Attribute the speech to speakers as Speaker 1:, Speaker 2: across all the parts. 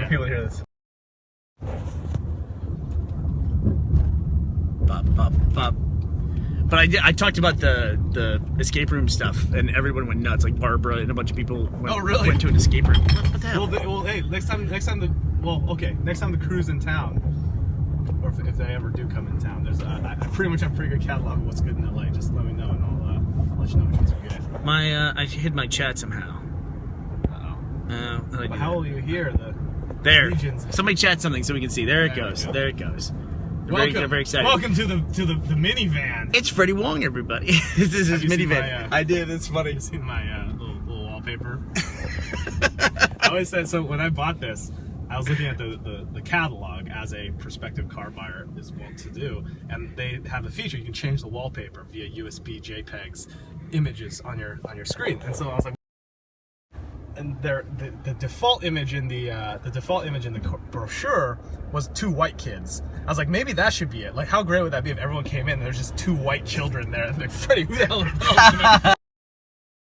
Speaker 1: want people to hear this. But I talked about the escape room stuff, and everyone went nuts. Like Barbara and a bunch of people went to an escape room. What the hell?
Speaker 2: Well, hey, next time the crew's in town, or if they ever do come in town, there's I pretty much have a pretty good catalog of what's good in LA. Just let me know, and I'll let you know which ones are good.
Speaker 1: I hid my chat somehow.
Speaker 2: But how will you hear
Speaker 1: there?
Speaker 2: Regions?
Speaker 1: Somebody chat something so we can see. There it goes. There it goes. They're very excited.
Speaker 2: Welcome to the minivan.
Speaker 1: It's Freddie Wong, everybody. This is his minivan.
Speaker 2: I did. It's funny. You seen my little wallpaper? I always said so. When I bought this, I was looking at the catalog, as a prospective car buyer is wont to do, and they have a feature you can change the wallpaper via USB JPEGs images on your screen. And so I was like, and the default image in the brochure was 2 white kids. I was like, maybe that should be it. Like, how great would that be if everyone came in and there's just 2 white children there? And like, Freddie, who the hell are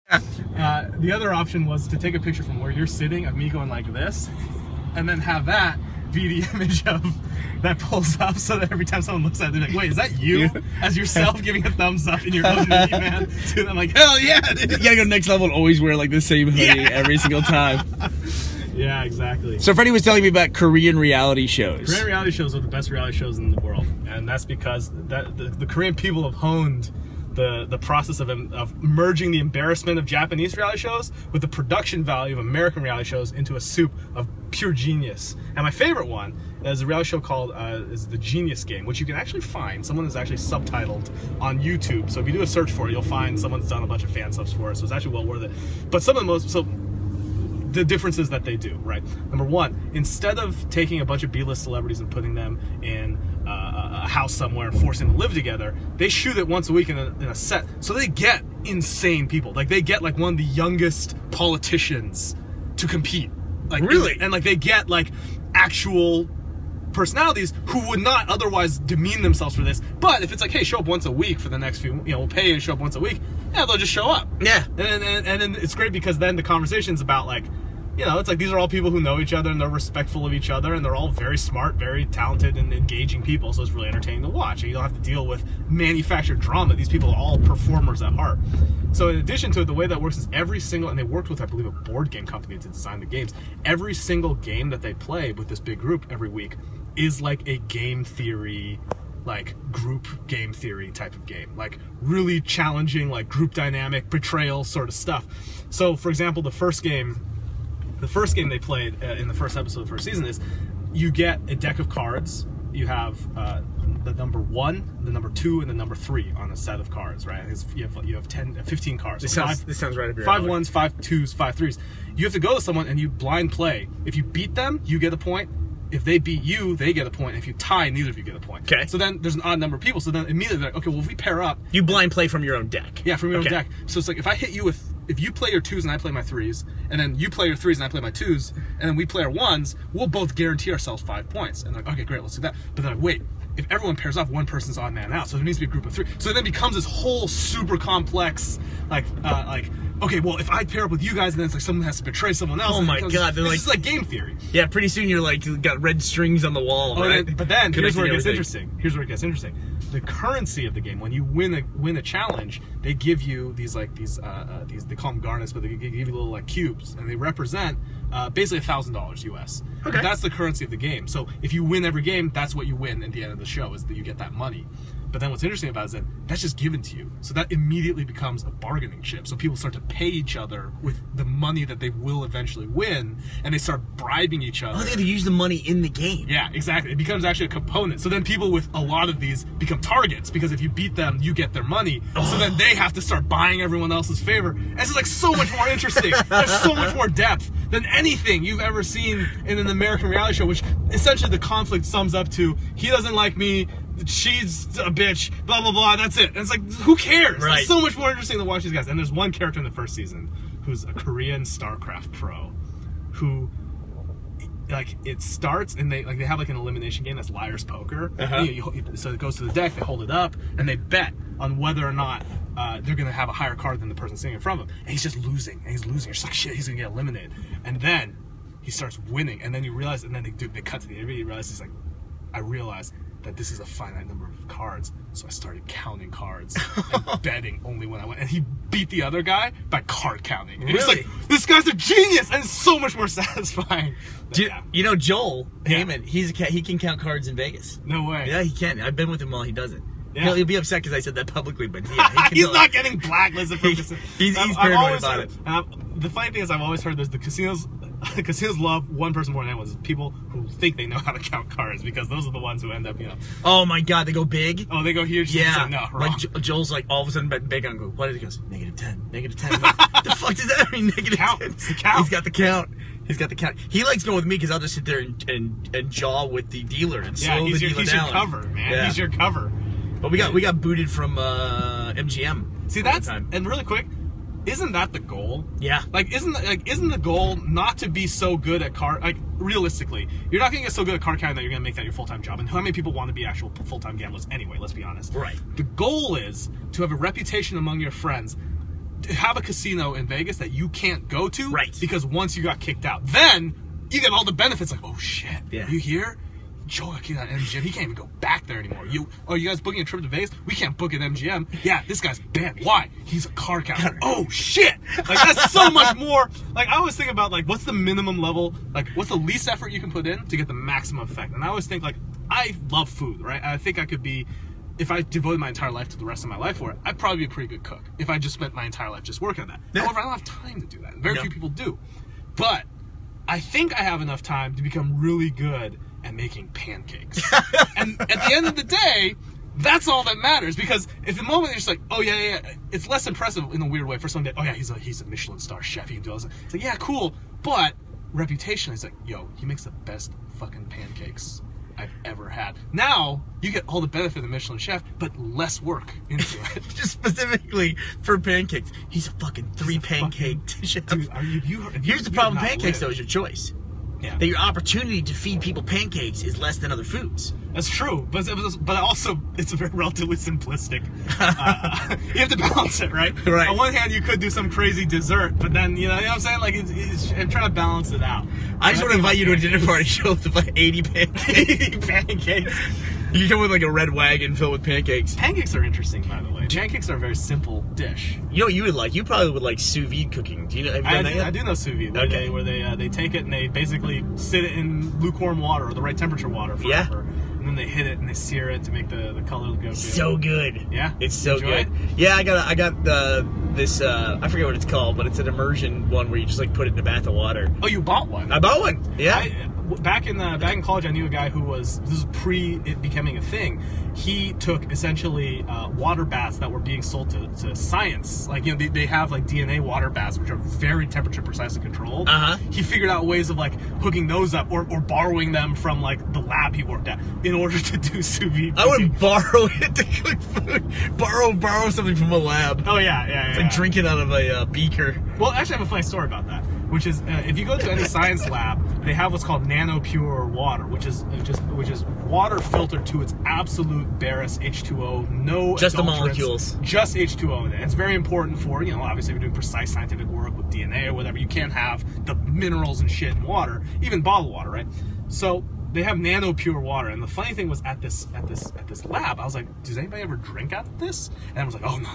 Speaker 2: those? The other option was to take a picture from where you're sitting of me going like this, and then have that be the image of that pulls up, so that every time someone looks at it, they're like, wait, is that you? As yourself giving a thumbs up in your own minivan to them, like, hell yeah, dude.
Speaker 1: You gotta go next level and always wear like the same hoodie every single time.
Speaker 2: Yeah, exactly.
Speaker 1: So Freddie was telling me about Korean reality shows.
Speaker 2: Korean reality shows are the best reality shows in the world, and that's because the Korean people have honed the process of merging the embarrassment of Japanese reality shows with the production value of American reality shows into a soup of pure genius. And my favorite one is a reality show called is The Genius Game, which you can actually find. Someone is actually subtitled on YouTube, so if you do a search for it, you'll find someone's done a bunch of fan subs for it, so it's actually well worth it. But some of the differences that they do, right? Number one, instead of taking a bunch of B-list celebrities and putting them in a house somewhere and forcing them to live together, they shoot it once a week in a set. So they get insane people. Like, they get like one of the youngest politicians to compete. Like,
Speaker 1: really?
Speaker 2: And like they get like actual personalities who would not otherwise demean themselves for this. But if it's like, hey, show up once a week for the next few, we'll pay you to show up once a week, yeah, they'll just show up.
Speaker 1: Yeah.
Speaker 2: And then it's great because then the conversation's about like, it's like these are all people who know each other and they're respectful of each other and they're all very smart, very talented and engaging people, so it's really entertaining to watch. And you don't have to deal with manufactured drama. These people are all performers at heart. So in addition to it, the way that works is and they worked with, I believe, a board game company to design the games. Every single game that they play with this big group every week is like a game theory, like group game theory type of game, like really challenging, like group dynamic, betrayal sort of stuff. So for example, the first game they played in the first episode of the first season is you get a deck of cards. You have the number 1, the number 2, and the number 3 on a set of cards, right? You have 15 cards.
Speaker 1: This sounds right up your
Speaker 2: 5 1s, 5 2s, 5 3s. You have to go to someone and you blind play. If you beat them, you get a point. If they beat you, they get a point. If you tie, neither of you get a point.
Speaker 1: Okay.
Speaker 2: So then there's an odd number of people. So then immediately they're like, okay, well, if we pair up.
Speaker 1: You blind play from your own deck.
Speaker 2: Yeah, from your own deck. So it's like if I hit you with, if you play your 2s and I play my 3s, and then you play your 3s and I play my 2s, and then we play our 1s, we'll both guarantee ourselves 5 points. And like, okay, great, let's do that. But then wait, if everyone pairs off, one person's odd man out. So there needs to be a group of 3. So it then becomes this whole super complex, okay, well, if I pair up with you guys, and then it's like someone has to betray someone else.
Speaker 1: Oh my God,
Speaker 2: it's just like game theory.
Speaker 1: Yeah, pretty soon you're like, you got red strings on the wall, right?
Speaker 2: But then here's where it gets interesting. The currency of the game, when you win a challenge, they give you these they call them garnets, but they give you little like cubes, and they represent basically $1,000 US.
Speaker 1: Okay.
Speaker 2: That's the currency of the game. So if you win every game, that's what you win at the end of the show, is that you get that money. But then what's interesting about it is that that's just given to you. So that immediately becomes a bargaining chip. So people start to pay each other with the money that they will eventually win, and they start bribing each other.
Speaker 1: Oh, they have to use the money in the game.
Speaker 2: Yeah, exactly. It becomes actually a component. So then people with a lot of these become targets, because if you beat them, you get their money. Oh. So then they have to start buying everyone else's favor. And it's like so much more interesting. There's so much more depth than anything you've ever seen in an American reality show, which essentially the conflict sums up to, he doesn't like me, she's a bitch, blah, blah, blah, that's it. And it's like, who cares?
Speaker 1: Right.
Speaker 2: It's so much more interesting to watch these guys. And there's one character in the first season who's a Korean StarCraft pro who, like, it starts and they have like an elimination game that's liar's poker. So it goes to the deck, they hold it up, and they bet on whether or not they're going to have a higher card than the person sitting in front of him. And he's just losing, and he's losing. You're just like, shit, he's going to get eliminated. And then he starts winning, and then you realize, and then they cut to the interview. You realize he's like, I realized that this is a finite number of cards, so I started counting cards and betting only when I went. And he beat the other guy by card counting. And
Speaker 1: Really?
Speaker 2: he's like, this guy's a genius, and it's so much more satisfying.
Speaker 1: You know Joel Heyman? He can count cards in Vegas.
Speaker 2: No way.
Speaker 1: Yeah, he can. I've been with him while he does it.
Speaker 2: Yeah.
Speaker 1: He'll be upset because I said that publicly, but yeah,
Speaker 2: he's not getting blacklisted for this.
Speaker 1: He's paranoid about it.
Speaker 2: The funny thing is, I've always heard there's the casinos. Casinos love one person more than anyone. Is people who think they know how to count cards, because those are the ones who end up,
Speaker 1: Oh my God, they go big.
Speaker 2: Oh, they go huge.
Speaker 1: Yeah.
Speaker 2: Like, no, wrong.
Speaker 1: Like Joel's like all of a sudden betting big on go. What? He goes -10, -10. What the fuck does that mean?
Speaker 2: Count.
Speaker 1: -10.
Speaker 2: It's the count.
Speaker 1: He's got the count. He's got the count. He likes going with me because I'll just sit there and jaw with the dealer and slow the dealer down.
Speaker 2: He's your cover, man.
Speaker 1: Yeah.
Speaker 2: He's your cover.
Speaker 1: But we got booted from MGM.
Speaker 2: See, that's and really quick. Isn't that the goal?
Speaker 1: Yeah.
Speaker 2: Isn't the goal not to be so good at card? Like, realistically, you're not gonna get so good at card counting that you're gonna make that your full-time job. And how many people want to be actual full-time gamblers anyway? Let's be honest.
Speaker 1: Right.
Speaker 2: The goal is to have a reputation among your friends, to have a casino in Vegas that you can't go to.
Speaker 1: Right.
Speaker 2: Because once you got kicked out, then you get all the benefits. Like, oh shit,
Speaker 1: yeah.
Speaker 2: You hear? Joe got kicked out at MGM. He can't even go back there anymore. You guys booking a trip to Vegas? We can't book at MGM. Yeah, this guy's banned. Why? He's a card counter. Oh shit! Like, that's so much more. Like, I always think about, like, what's the minimum level? Like, what's the least effort you can put in to get the maximum effect? And I always think, like, I love food, right? I think I could be, if I devoted my entire life to the rest of my life for it, I'd probably be a pretty good cook if I just spent my entire life just working on that.
Speaker 1: Yeah.
Speaker 2: However, I don't have time to do that. Very few people do. But I think I have enough time to become really good at making pancakes. And at the end of the day, that's all that matters, because if the moment you're just like, oh yeah, it's less impressive in a weird way for someone that, oh yeah, he's a Michelin star chef, he can do all this. It's like, yeah, cool, but reputation is like, yo, he makes the best fucking pancakes I've ever had. Now you get all the benefit of the Michelin chef, but less work into it.
Speaker 1: Just specifically for pancakes, he's a fucking 3 pancake chef.
Speaker 2: Dude,
Speaker 1: Here's the problem with pancakes, though, is your choice.
Speaker 2: Yeah.
Speaker 1: That your opportunity to feed people pancakes is less than other foods.
Speaker 2: That's true, but also it's very relatively simplistic. You have to balance it, right?
Speaker 1: Right.
Speaker 2: On one hand, you could do some crazy dessert, but then you know what I'm saying? Like, I'm trying to balance it out.
Speaker 1: I just want to invite you to a dinner party show with like 80 pancakes.
Speaker 2: 80 pancakes.
Speaker 1: You come with like a red wagon filled with pancakes.
Speaker 2: Pancakes are interesting, by the way. Pancakes are a very simple dish.
Speaker 1: You know what you would like? You probably would like sous vide cooking. Do you know? Have you done that yet?
Speaker 2: I do know sous vide.
Speaker 1: Okay.
Speaker 2: Where they take it and they basically sit it in lukewarm water or the right temperature water forever.
Speaker 1: Yeah.
Speaker 2: And then they hit it and they sear it to make the color go good.
Speaker 1: So good.
Speaker 2: Yeah?
Speaker 1: It's so
Speaker 2: Enjoy
Speaker 1: good.
Speaker 2: it?
Speaker 1: Yeah, I got this I forget what it's called, but it's an immersion one where you just like put it in a bath of water.
Speaker 2: Oh, you bought one?
Speaker 1: I bought one. Yeah.
Speaker 2: Back in college, I knew a guy who this is pre it becoming a thing. He took essentially water baths that were being sold to science. Like, you know, they have like DNA water baths, which are very temperature precisely controlled. He figured out ways of like hooking those up or borrowing them from like the lab he worked at in order to do sous vide.
Speaker 1: I wouldn't borrow it to cook food. Borrow something from a lab.
Speaker 2: Oh yeah.
Speaker 1: It's like drinking out of a beaker.
Speaker 2: Well, actually, I have a funny story about that. Which is, if you go to any science lab, they have what's called nano-pure water, which is water filtered to its absolute barest H2O, no
Speaker 1: just the
Speaker 2: adulterants,
Speaker 1: molecules,
Speaker 2: just H2O in it. It's very important for, you know, obviously if you're doing precise scientific work with DNA or whatever, you can't have the minerals and shit in water, even bottled water, right? So they have nano-pure water, and the funny thing was at this lab, I was like, does anybody ever drink out of this? And I was like, oh no.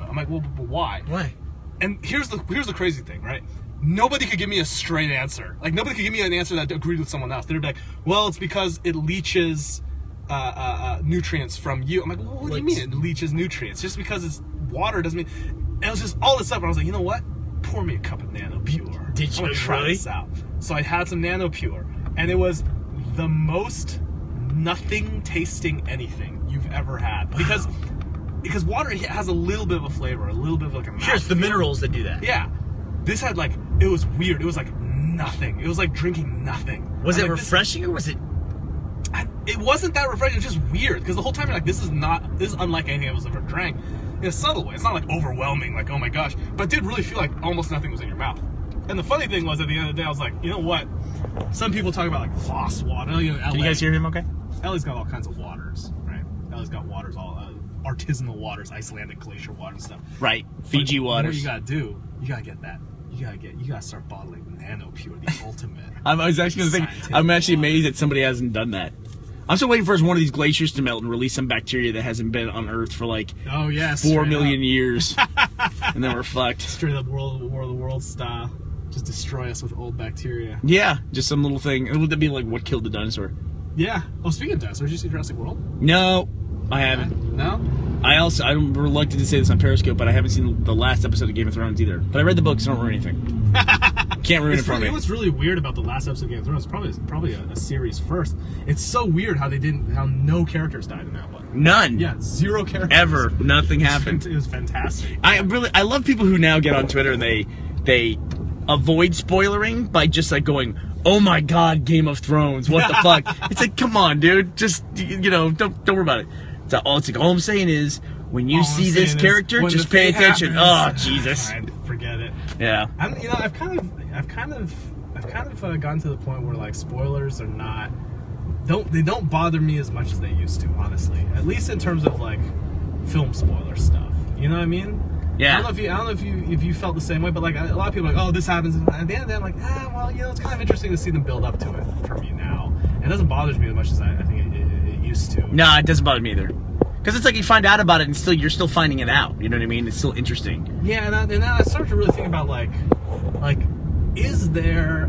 Speaker 2: I'm like, well, but why?
Speaker 1: Why?
Speaker 2: And here's the crazy thing, right? Nobody could give me a straight answer. Like, nobody could give me an answer that agreed with someone else. They'd be like, well, it's because it leaches nutrients from you. I'm like, well, what do you mean it leaches nutrients? Just because it's water doesn't mean... And it was just all this stuff, and I was like, you know what? Pour me a cup of Nano Pure.
Speaker 1: Did you
Speaker 2: I'm gonna try
Speaker 1: really?
Speaker 2: this out. So I had some Nano Pure, and it was the most nothing tasting anything you've ever had. Because water has a little bit of a flavor, a little bit of like a...
Speaker 1: Sure, it's the minerals that do that.
Speaker 2: Yeah. This had like, it was weird. It was like nothing. It was like drinking nothing.
Speaker 1: Was it refreshing or was it?
Speaker 2: It wasn't that refreshing. It was just weird because the whole time you're like, this is unlike anything I've ever drank in a subtle way. It's not like overwhelming, like, oh my gosh, but it did really feel like almost nothing was in your mouth. And the funny thing was, at the end of the day, I was like, you know what? Some people talk about like Voss water. You know,
Speaker 1: Can you guys hear him? Okay.
Speaker 2: LA's got all kinds of waters, right? LA's got waters, all artisanal waters, Icelandic glacier water and stuff.
Speaker 1: Right. Fiji waters.
Speaker 2: What you gotta do? You gotta get that you gotta start bottling nanopure, the ultimate.
Speaker 1: I was actually going to think, I'm actually amazed that somebody hasn't done that. I'm still waiting for one of these glaciers to melt and release some bacteria that hasn't been on Earth for like 4 million years. And then we're fucked.
Speaker 2: Straight up War of the Worlds style. Just destroy us with old bacteria.
Speaker 1: Yeah, just some little thing. Would that be like what killed the dinosaur?
Speaker 2: Yeah. Oh, speaking of dinosaurs, did you see Jurassic World?
Speaker 1: No, I haven't.
Speaker 2: No?
Speaker 1: I'm reluctant to say this on Periscope, but I haven't seen the last episode of Game of Thrones either. But I read the books, so don't ruin anything. Can't ruin it for me.
Speaker 2: You know what's really weird about the last episode of Game of Thrones? Probably a series first. It's so weird how no characters died in that one.
Speaker 1: None.
Speaker 2: Yeah, 0 characters.
Speaker 1: Ever. Nothing happened.
Speaker 2: It was fantastic.
Speaker 1: I love people who now get on Twitter and they avoid spoilering by just like going, "Oh my God, Game of Thrones, what the fuck?" It's like, come on, dude. Just don't worry about it. All I'm saying is, when you see this character, just pay attention.
Speaker 2: Happens.
Speaker 1: Oh, Jesus.
Speaker 2: Forget it.
Speaker 1: Yeah.
Speaker 2: I've kind of gotten to the point where like spoilers are not don't bother me as much as they used to, honestly. At least in terms of like film spoiler stuff. You know what I mean?
Speaker 1: Yeah.
Speaker 2: I don't know if you felt the same way, but like a lot of people are like, oh, this happens. And at the end of the day, I'm like, well, it's kind of interesting to see them build up to it for me now. It doesn't bother me as much as I think it used to.
Speaker 1: No, it doesn't bother me either. Because it's like you find out about it and you're still finding it out. You know what I mean? It's still interesting.
Speaker 2: Yeah, and then I started to really think about like is there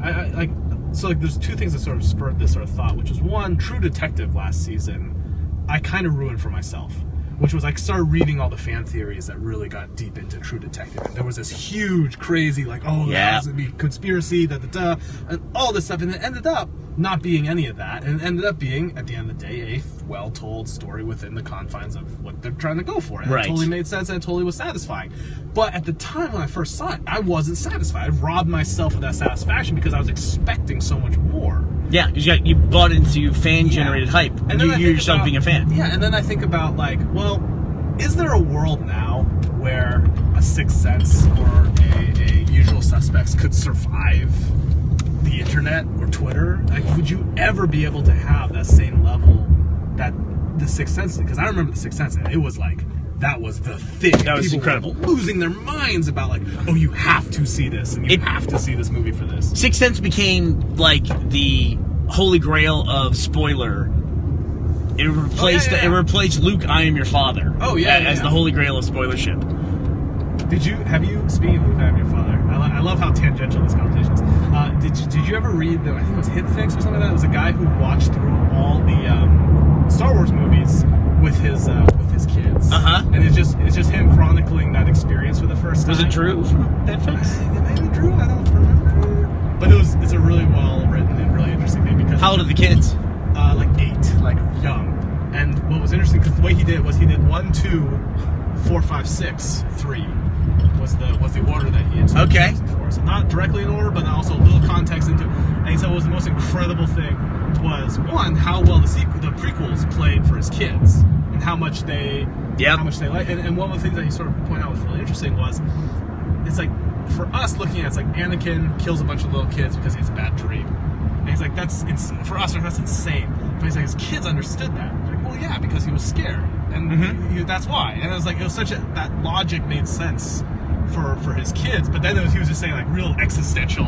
Speaker 2: there's 2 things that sort of spurred this sort of thought, which was one, True Detective last season, I kind of ruined for myself. Which was, I started reading all the fan theories that really got deep into True Detective. And there was this huge, crazy, like, that was a conspiracy, and all this stuff. And it ended up not being any of that. And it ended up being, at the end of the day, a well-told story within the confines of what they're trying to go for. And it totally made sense, and it totally was satisfying. But at the time when I first saw it, I wasn't satisfied. I robbed myself of that satisfaction because I was expecting so much more.
Speaker 1: Yeah, because you bought into fan-generated hype, and you hear yourself being a fan.
Speaker 2: Yeah, and then I think about, like, well, is there a world now where a Sixth Sense or a Usual Suspects could survive the internet or Twitter? Like, would you ever be able to have that same level that the Sixth Sense did? Because I remember the Sixth Sense, and it was like, that was the thing.
Speaker 1: That was incredible.
Speaker 2: Were losing their minds about like, oh, you have to see this, and you have to see this movie for this.
Speaker 1: Sixth Sense became like the holy grail of spoiler. It replaced it replaced Luke, I am your father.
Speaker 2: Oh yeah,
Speaker 1: as the holy grail of spoilership.
Speaker 2: Have you speaking of Luke, I am your father? I love how tangential this conversation is. Did you ever read I think it was Hit Fix or something like that? It was a guy who watched through all the Star Wars movies with his kids. And it's just him chronicling that experience for the first time.
Speaker 1: Was it Drew from that fix?
Speaker 2: Maybe Drew, I don't remember. But it's a really well written and really interesting thing because
Speaker 1: how old are the kids?
Speaker 2: Like 8, like young. And what was interesting because the way he did 1, 2, 4, 5, 6, 3 was the order that he had for. So not directly in order, but also a little context into it. And he said what was the most incredible thing was one, how well the prequels played for his kids and how much they liked. And one of the things that he sort of pointed out was really interesting was it's like for us looking at it's like Anakin kills a bunch of little kids because he has a bad dream. And he's like, for us, that's insane. But he's like, his kids understood that. Like, well, yeah, because he was scared, and that's why. And it was like, that logic made sense for his kids. But then he was just saying like real existential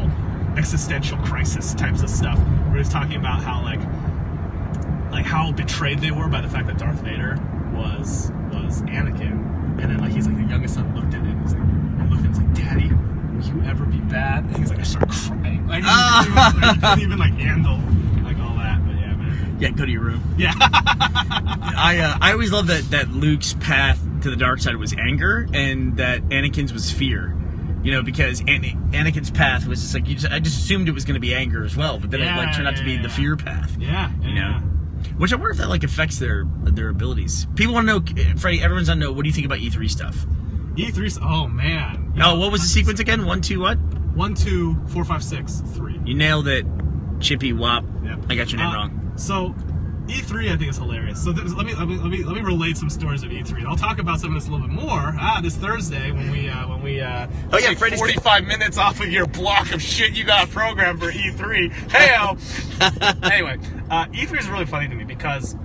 Speaker 2: crisis types of stuff. Where he was talking about how like how betrayed they were by the fact that Darth Vader was Anakin, and then like he's like the youngest son looked at it and he's like, Daddy, will you ever be bad? And he's like, I started crying. Like, he couldn't even like handle like all that. But yeah, man.
Speaker 1: Yeah, go to your room.
Speaker 2: Yeah.
Speaker 1: I always love that Luke's path to the dark side was anger, and that Anakin's was fear. You know, because Anakin's path was just like I just assumed it was going to be anger as well, but then it like turned out to be the fear path.
Speaker 2: Yeah.
Speaker 1: You know. Which I wonder if that like affects their abilities. People want to know, Freddie. Everyone's on know. What do you think about E3 stuff?
Speaker 2: E3. Oh man.
Speaker 1: Oh, what was the sequence again? 1, 2, what?
Speaker 2: 1, 2, 4, 5, 6, 3.
Speaker 1: You nailed it, Chippy Wop.
Speaker 2: Yep.
Speaker 1: I got your name wrong.
Speaker 2: So E3, I think is hilarious. So let me relate some stories of E3. And I'll talk about some of this a little bit more. this Thursday when we
Speaker 1: take
Speaker 2: Freddie's 45 minutes off of your block of shit you got programmed for E3. Hey, anyway, E3 is really funny to me because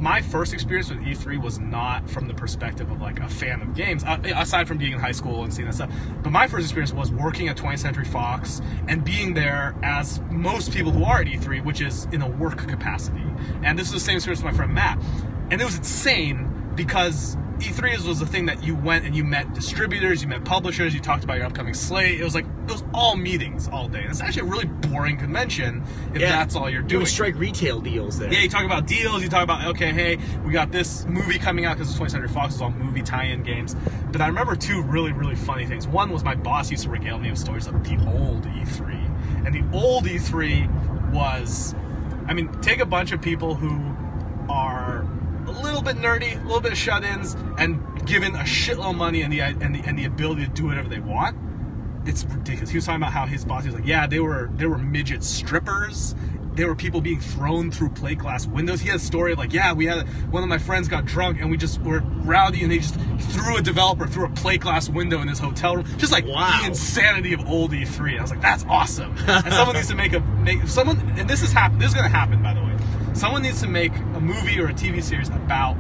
Speaker 2: my first experience with E3 was not from the perspective of like a fan of games, aside from being in high school and seeing that stuff. But my first experience was working at 20th Century Fox and being there as most people who are at E3, which is in a work capacity. And this is the same experience with my friend Matt. And it was insane because E3 was the thing that you went and you met distributors, you met publishers, you talked about your upcoming slate. It was all meetings all day. And it's actually a really boring convention if that's all you're doing.
Speaker 1: You strike retail deals there.
Speaker 2: Yeah, you talk about deals, you talk about, okay, hey, we got this movie coming out because it's 20th Century Fox, it's all movie tie-in games. But I remember two really, really funny things. One was my boss used to regale me with stories of the old E3. And the old E3 was, I mean, take a bunch of people who are a little bit nerdy, a little bit of shut-ins, and given a shitload of money and the ability to do whatever they want. It's ridiculous. He was talking about how his boss, he was like, yeah, they were midget strippers. There were people being thrown through plate glass windows. He had a story of like, yeah, one of my friends got drunk and we just were rowdy and they just threw a developer through a plate glass window in his hotel room. Just like the insanity of old E3. And I was like, that's awesome. And someone needs to and this is going to happen, by the way. Someone needs to make a movie or a TV series about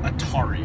Speaker 2: Atari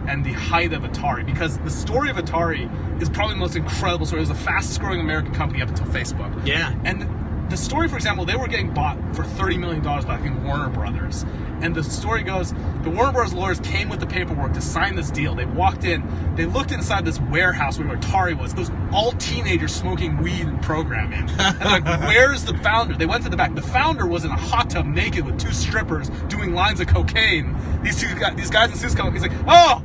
Speaker 2: and the height of Atari, because the story of Atari is probably the most incredible story. It was the fastest growing American company up until Facebook.
Speaker 1: Yeah.
Speaker 2: And the story, for example, they were getting bought for $30 million by, I think, Warner Brothers. And the story goes, the Warner Brothers lawyers came with the paperwork to sign this deal. They walked in, they looked inside this warehouse where Atari was. It was all teenagers smoking weed and programming. And like, where's the founder? They went to the back. The founder was in a hot tub naked with two strippers doing lines of cocaine. These guys in suits come up. He's like, oh,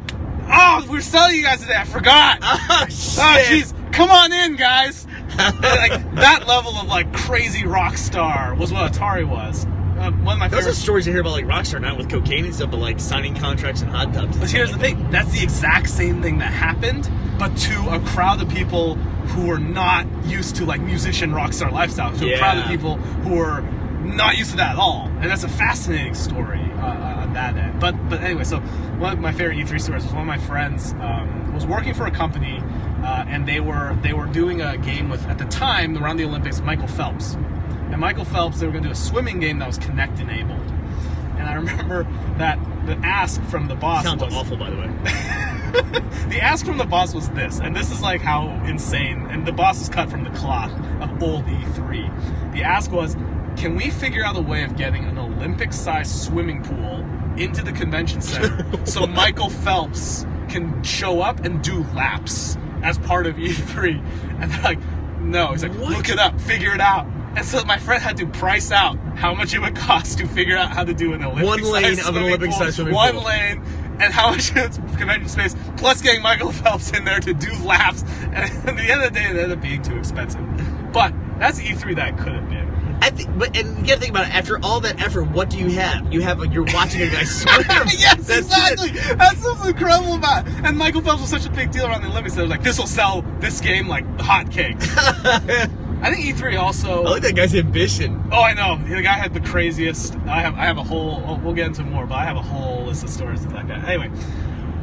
Speaker 2: we're selling you guys today. I forgot.
Speaker 1: Oh, shit.
Speaker 2: Oh, jeez. Come on in, guys. Like, that level of like crazy rock star was what Atari was. One of my
Speaker 1: Those are stories you hear about like Rockstar, not with cocaine and stuff, but like signing contracts in hot tubs.
Speaker 2: But here's the thing, that's the exact same thing that happened, but to a crowd of people who are not used to like musician rockstar lifestyle, to a crowd of people who are not used to that at all. And that's a fascinating story on that end. But anyway, so one of my favorite E3 stories was one of my friends was working for a company, and they were doing a game with, at the time, around the Olympics, Michael Phelps. And Michael Phelps, they were going to do a swimming game that was Kinect enabled. And I remember that the ask from the boss
Speaker 1: sounds awful, by the way.
Speaker 2: The ask from the boss was this, and this is like how insane, and the boss is cut from the cloth of old E3. The ask was, can we figure out a way of getting an Olympic-sized swimming pool into the convention center so Michael Phelps can show up and do laps as part of E3? And they're like, no. He's like, look it up, figure it out. And so my friend had to price out how much it would cost to figure out how to do an Olympic-sized
Speaker 1: one lane of an Olympic-sized swimming pool.
Speaker 2: One lane, and how much it's convention space, plus getting Michael Phelps in there to do laps. And at the end of the day, it ended up being too expensive. But that's E3 that could have been.
Speaker 1: And you gotta think about it. After all that effort, what do you have? You're watching a guy swim.
Speaker 2: Yes, exactly. That's what's incredible about it. And Michael Phelps was such a big deal around the Olympics. They were like, this will sell this game like hotcakes. I think E3 also.
Speaker 1: I like that guy's ambition.
Speaker 2: Oh, I know. The guy had the craziest. I have a whole. We'll get into more, but I have a whole list of stories of that guy. Anyway,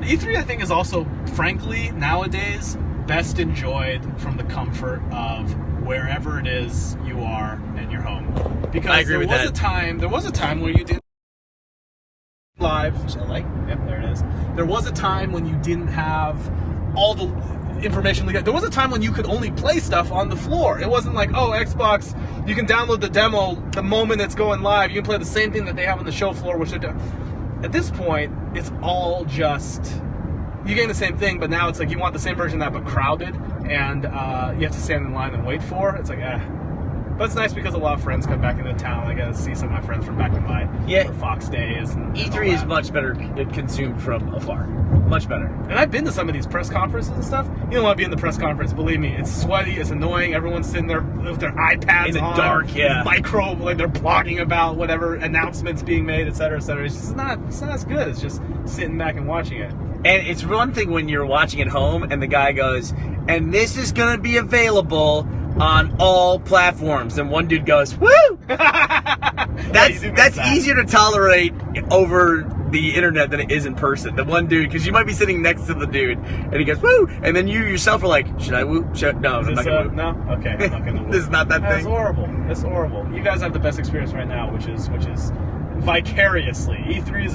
Speaker 2: E3 I think is also, frankly, nowadays best enjoyed from the comfort of wherever it is you are in your home. Because
Speaker 1: I agree with that.
Speaker 2: There was a time where you didn't live. Yep, there it is. There was a time when you didn't have all the information. There was a time when you could only play stuff on the floor. It wasn't like, oh, Xbox, you can download the demo the moment it's going live. You can play the same thing that they have on the show floor, which at this point, it's all just, you're getting the same thing, but now it's like you want the same version of that, but crowded, and you have to stand in line and wait for it. It's like, But it's nice because a lot of friends come back into town. I get to see some of my friends from back in my Fox days. And
Speaker 1: E3 is much better consumed from afar. Much better.
Speaker 2: And I've been to some of these press conferences and stuff. You don't want to be in the press conference, believe me. It's sweaty, it's annoying. Everyone's sitting there with their iPads
Speaker 1: in the
Speaker 2: on,
Speaker 1: dark,
Speaker 2: micro, like they're blogging about whatever announcements being made, et cetera, et cetera. It's just not as good. It's just sitting back and watching it.
Speaker 1: And it's one thing when you're watching at home and the guy goes, and this is going to be available on all platforms. And one dude goes, woo! That's easier to tolerate over the internet than it is in person. The one dude, because you might be sitting next to the dude, and he goes, woo! And then you yourself are like, should I woo? No, I'm not going to woo.
Speaker 2: No? Okay, I'm not going to woo.
Speaker 1: This is not that thing.
Speaker 2: It's horrible. It's horrible. You guys have the best experience right now, which is vicariously. E3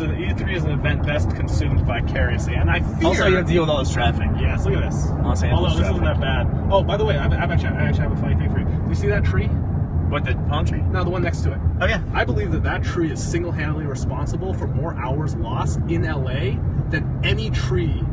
Speaker 2: is an event best consumed vicariously, and I fear.
Speaker 1: Also, you have to deal with all this traffic.
Speaker 2: Yes, look at this.
Speaker 1: Los Angeles
Speaker 2: Although this
Speaker 1: traffic.
Speaker 2: isn't that bad. Oh, by the way, I actually have a funny thing for you. Do you see that tree?
Speaker 1: What, the palm tree?
Speaker 2: No, the one next to it.
Speaker 1: Oh, yeah.
Speaker 2: I believe that tree is single-handedly responsible for more hours lost in LA than any tree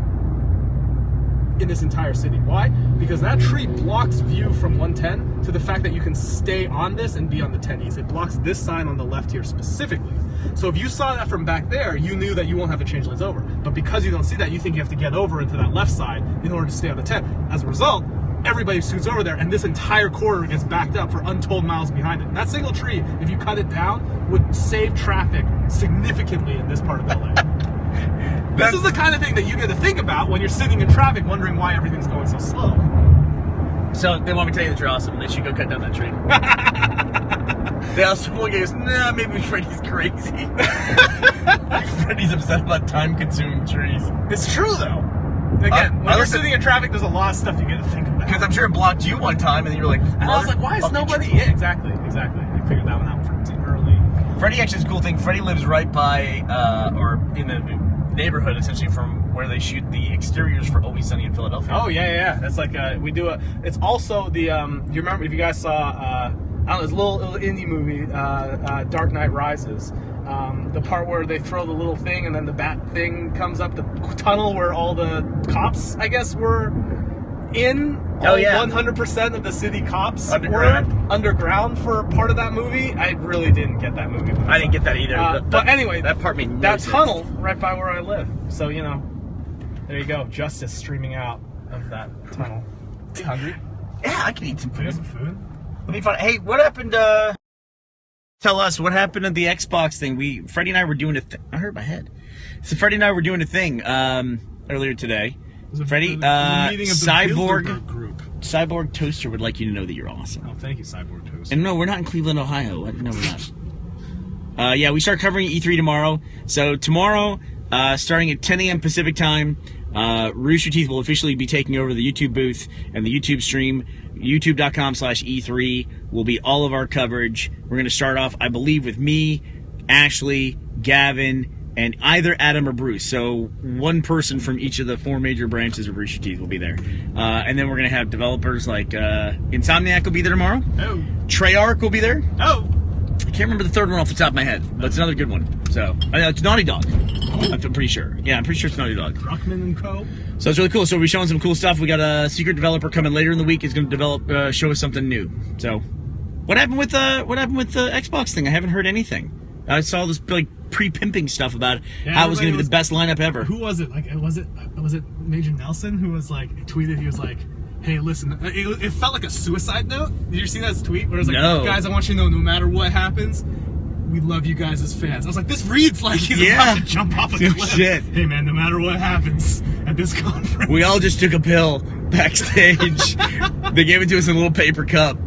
Speaker 2: in this entire city. Why? Because that tree blocks view from 110 to the fact that you can stay on this and be on the 10 East. It blocks this sign on the left here specifically. So if you saw that from back there, you knew that you won't have to change lanes over. But because you don't see that, you think you have to get over into that left side in order to stay on the 10. As a result, everybody scoots over there, and this entire corridor gets backed up for untold miles behind it. That single tree, if you cut it down, would save traffic significantly in this part of LA. This is the kind of thing that you get to think about when you're sitting in traffic wondering why everything's going so slow.
Speaker 1: So they want me to tell you that you're awesome. They should go cut down that tree. They also one goes, nah, maybe Freddie's crazy. Freddie's upset about time-consuming trees.
Speaker 2: It's true, though. Again, when you're sitting in traffic, there's a lot of stuff you get to think about.
Speaker 1: Because I'm sure it blocked you one time, and you were like,
Speaker 2: and I was like, why is nobody? Yeah, exactly. I figured that one out pretty early.
Speaker 1: Freddie actually is a cool thing. Freddie lives right by, or in the neighborhood, essentially, from where they shoot the exteriors for Always Sunny in Philadelphia.
Speaker 2: Oh, yeah. That's like, we do it's also the, you remember, if you guys saw, I don't know, it's a little indie movie, Dark Knight Rises. The part where they throw the little thing and then the bat thing comes up the tunnel where all the cops, I guess, were in.
Speaker 1: Oh, yeah.
Speaker 2: 100% of the city cops
Speaker 1: Underground.
Speaker 2: were underground for part of that movie. I really didn't get that movie.
Speaker 1: I didn't get that either.
Speaker 2: But anyway,
Speaker 1: that part made no
Speaker 2: that
Speaker 1: sense.
Speaker 2: tunnel right by where I live. So, you know, there you go. Justice streaming out of that tunnel. You hungry?
Speaker 1: Yeah, I can eat some
Speaker 2: You got
Speaker 1: food.
Speaker 2: some food?
Speaker 1: Let me find. Hey, what happened? Tell us what happened at the Xbox thing. Freddie and I were doing a thing. I hurt my head. So Freddie and I were doing a thing earlier today. Freddie,
Speaker 2: meeting of the Bilderberg
Speaker 1: Cyborg
Speaker 2: group.
Speaker 1: Cyborg Toaster would like you to know that you're awesome.
Speaker 2: Oh, thank you, Cyborg Toast.
Speaker 1: And no, we're not in Cleveland, Ohio. No, we're not. Yeah, we start covering E3 tomorrow. So tomorrow, starting at 10 a.m. Pacific time, Rooster Teeth will officially be taking over the YouTube booth and the YouTube stream. YouTube.com/E3 will be all of our coverage. We're going to start off, I believe, with me, Ashley, Gavin, and either Adam or Bruce. So one person from each of the four major branches of Rooster Teeth will be there. And then we're going to have developers like Insomniac will be there tomorrow.
Speaker 2: Oh.
Speaker 1: Treyarch will be there.
Speaker 2: Oh.
Speaker 1: I can't remember the third one off the top of my head, but it's another good one. So, it's Naughty Dog. I'm pretty sure. Yeah, I'm pretty sure it's Naughty Dog.
Speaker 2: Druckmann and Co.
Speaker 1: So it's really cool. So we'll be showing some cool stuff. We got a secret developer coming later in the week. Is going to show us something new. So, what happened with the Xbox thing? I haven't heard anything. I saw this like pre-pimping stuff about how it was going to be the best lineup ever.
Speaker 2: Who was it? Like, was it Major Nelson who was like tweeted? He was like, "Hey, listen." It felt like a suicide note. Did you see that tweet where it was like,
Speaker 1: No.
Speaker 2: "Guys, I want you to know, no matter what happens, we love you guys as fans." I was like, "This reads like he's about to jump off a
Speaker 1: No
Speaker 2: cliff."
Speaker 1: shit.
Speaker 2: Hey, man, no matter what happens at this conference,
Speaker 1: We all just took a pill backstage. They gave it to us in a little paper cup.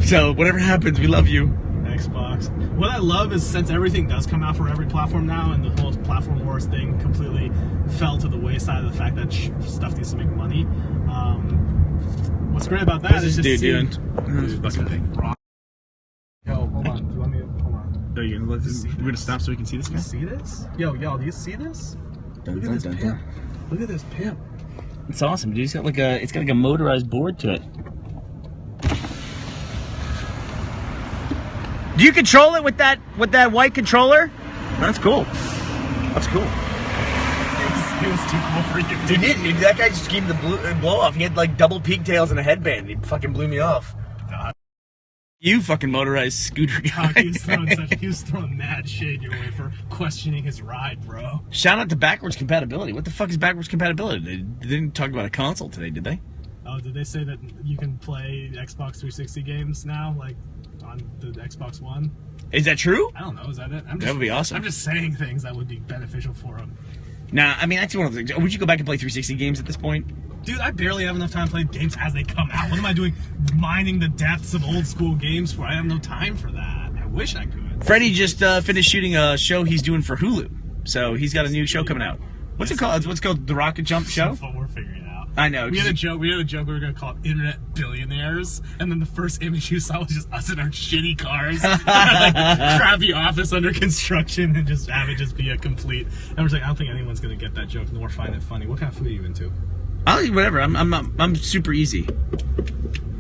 Speaker 1: So whatever happens, we love you.
Speaker 2: Xbox. What I love is since everything does come out for every platform now, and the whole platform wars thing completely fell to the wayside of the fact that stuff needs to make money. What's great about that
Speaker 1: What's
Speaker 2: is
Speaker 1: this
Speaker 2: just
Speaker 1: dude
Speaker 2: seeing.
Speaker 1: doing?
Speaker 2: Dude, this fucking rock. Yo, hold on. Do you want me to hold on?
Speaker 1: Are you gonna we're gonna stop so we can see this
Speaker 2: Do you see this? Yo, do you see this?
Speaker 1: Dun,
Speaker 2: Look at
Speaker 1: dun,
Speaker 2: this
Speaker 1: dun,
Speaker 2: pimp.
Speaker 1: dun.
Speaker 2: Look at this pimp.
Speaker 1: It's awesome, dude. It's got like a motorized board to it. Do you control it with that white controller? That's cool. That's cool.
Speaker 2: He was too cool for you.
Speaker 1: He did. Dude. That guy just gave him the blow off. He had like double pigtails and a headband. He fucking blew me off.
Speaker 2: God.
Speaker 1: You fucking motorized scooter guy.
Speaker 2: He was throwing mad shade your way for questioning his ride, bro.
Speaker 1: Shout out to backwards compatibility. What the fuck is backwards compatibility? They didn't talk about a console today, did they?
Speaker 2: Oh, did they say that you can play Xbox 360 games now, like on the Xbox One?
Speaker 1: Is that true?
Speaker 2: I don't know. Is that it?
Speaker 1: That would be awesome.
Speaker 2: I'm just saying things that would be beneficial for them.
Speaker 1: Nah, I mean, that's one of the things. Would you go back and play 360 games at this point?
Speaker 2: Dude, I barely have enough time to play games as they come out. What am I doing? Mining the depths of old school games for? I have no time for that. I wish I could.
Speaker 1: Freddie just finished shooting a show he's doing for Hulu. So he's got a new show coming out. What's it called? What's it called? The Rocket Jump Show?
Speaker 2: We're figuring it out.
Speaker 1: I know.
Speaker 2: We had a joke. We were gonna call it Internet Billionaires, and then the first image you saw was just us in our shitty cars, like crappy office under construction, and just have it just be a complete. And we're like, I don't think anyone's gonna get that joke nor find it funny. What kind of food are you into?
Speaker 1: I'll eat whatever. I'm super easy.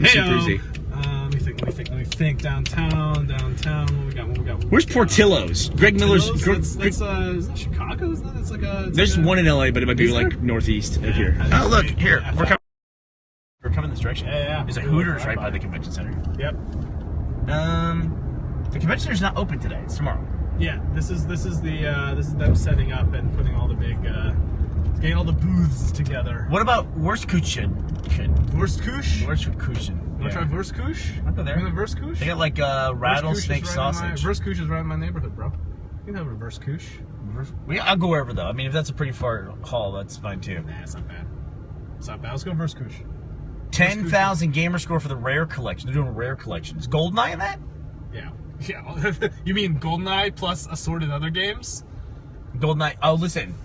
Speaker 1: Super easy.
Speaker 2: Let me think. Downtown. What we got?
Speaker 1: Where's Portillo's? Greg Miller's.
Speaker 2: Is that Chicago? Isn't it? It's like a.
Speaker 1: There's one in LA, but it might be like northeast of here. Oh, look here. We're coming this direction.
Speaker 2: Yeah.
Speaker 1: There's a Hooters right by the convention center.
Speaker 2: Yep.
Speaker 1: The convention center's not open today. It's tomorrow.
Speaker 2: Yeah. This is them setting up and putting all the big, getting all the booths together.
Speaker 1: What about Wurstküchen?
Speaker 2: Wurstküche?
Speaker 1: Wurstküchen.
Speaker 2: Want to try Wurstküche?
Speaker 1: I'll go there.
Speaker 2: You want a Wurstküche?
Speaker 1: They got like rattlesnake sausage.
Speaker 2: Wurstküche is right in my neighborhood, bro. You can have a Wurstküche.
Speaker 1: I'll go wherever though. I mean, if that's a pretty far haul, that's fine too.
Speaker 2: Nah, it's not bad. It's not bad. Let's go Wurstküche.
Speaker 1: 10,000 gamer score for the rare collection. They're doing rare collections. Goldeneye in that?
Speaker 2: Yeah. You mean Goldeneye plus assorted other games?
Speaker 1: Goldeneye. Oh, listen.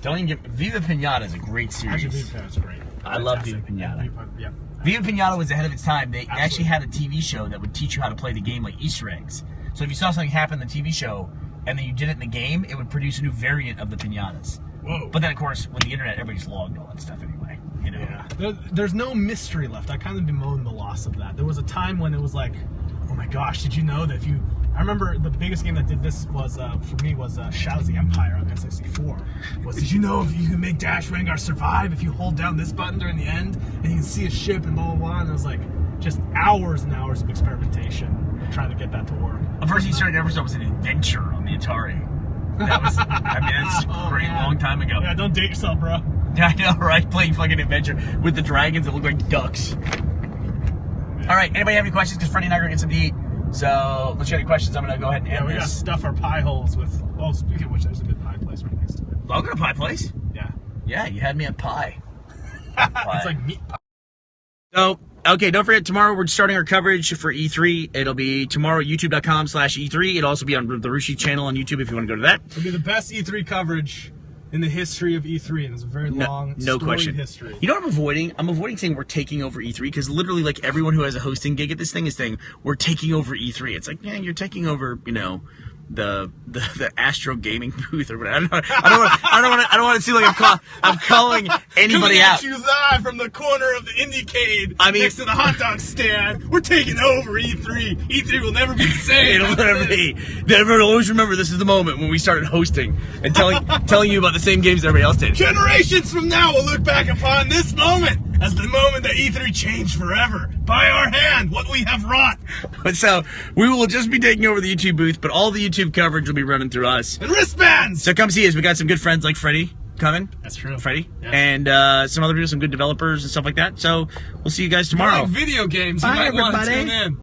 Speaker 1: Don't even get. Viva Pinata is a great series.
Speaker 2: Actually, Viva Pinata's great.
Speaker 1: I love Viva Pinata.
Speaker 2: Yeah.
Speaker 1: Viva Pinata was ahead of its time. They actually had a TV show that would teach you how to play the game like Easter eggs. So if you saw something happen in the TV show and then you did it in the game, it would produce a new variant of the pinatas.
Speaker 2: Whoa.
Speaker 1: But then, of course, with the internet, everybody's logged all that stuff anyway. You know?
Speaker 2: Yeah. There's no mystery left. I kind of bemoan the loss of that. There was a time when it was like, oh my gosh, did you know that if you... I remember the biggest game that did this was, for me, was Shadow of the Empire on N64. Did you know if you can make Dash Rengar survive if you hold down this button during the end and you can see a ship and blah, blah, blah. And it was like just hours and hours of experimentation trying to get that to work.
Speaker 1: The first you started ever saw was an adventure on the Atari. That was, I mean, that's a great long time ago.
Speaker 2: Yeah, don't date yourself, bro.
Speaker 1: Yeah, I know, right? Playing fucking adventure with the dragons that look like ducks. Yeah. All right, anybody have any questions? Because Freddie and I are going to get something to eat. So, let's get any questions. I'm going to go ahead and end
Speaker 2: we got to stuff our pie holes with... Well, speaking of which, there's a good pie place right next to it.
Speaker 1: I'll go to pie place?
Speaker 2: Yeah.
Speaker 1: Yeah, you had me at pie. Pie.
Speaker 2: It's like meat pie.
Speaker 1: So, okay, don't forget, tomorrow we're starting our coverage for E3. It'll be tomorrow, youtube.com/E3. It'll also be on the Rooster channel on YouTube if you want to go to that.
Speaker 2: It'll be the best E3 coverage in the history of E3, and it's a very long, storied history.
Speaker 1: You know what I'm avoiding? I'm avoiding saying we're taking over E3, because literally, like, everyone who has a hosting gig at this thing is saying, we're taking over E3. It's like, yeah, you're taking over, you know, the Astro Gaming booth or whatever. I don't want to seem like I'm calling anybody out.
Speaker 2: Coming at you live from the corner of the Indiecade, next to the hot dog stand. We're taking over E3. E3 will never be the same.
Speaker 1: It'll never be. Everyone always remember this is the moment when we started hosting and telling you about the same games everybody else did.
Speaker 2: Generations from now, we'll look back upon this moment as the moment that E3 changed forever. By our hand, what we have wrought.
Speaker 1: But so, we will just be taking over the YouTube booth, but all the YouTube coverage will be running through us.
Speaker 2: And wristbands!
Speaker 1: So come see us. We got some good friends like Freddie coming.
Speaker 2: That's true.
Speaker 1: Freddie.
Speaker 2: Yeah.
Speaker 1: And some other people, some good developers and stuff like that. So, we'll see you guys tomorrow.
Speaker 2: Like video games, you
Speaker 1: Bye,
Speaker 2: might want to
Speaker 1: everybody.
Speaker 2: tune in.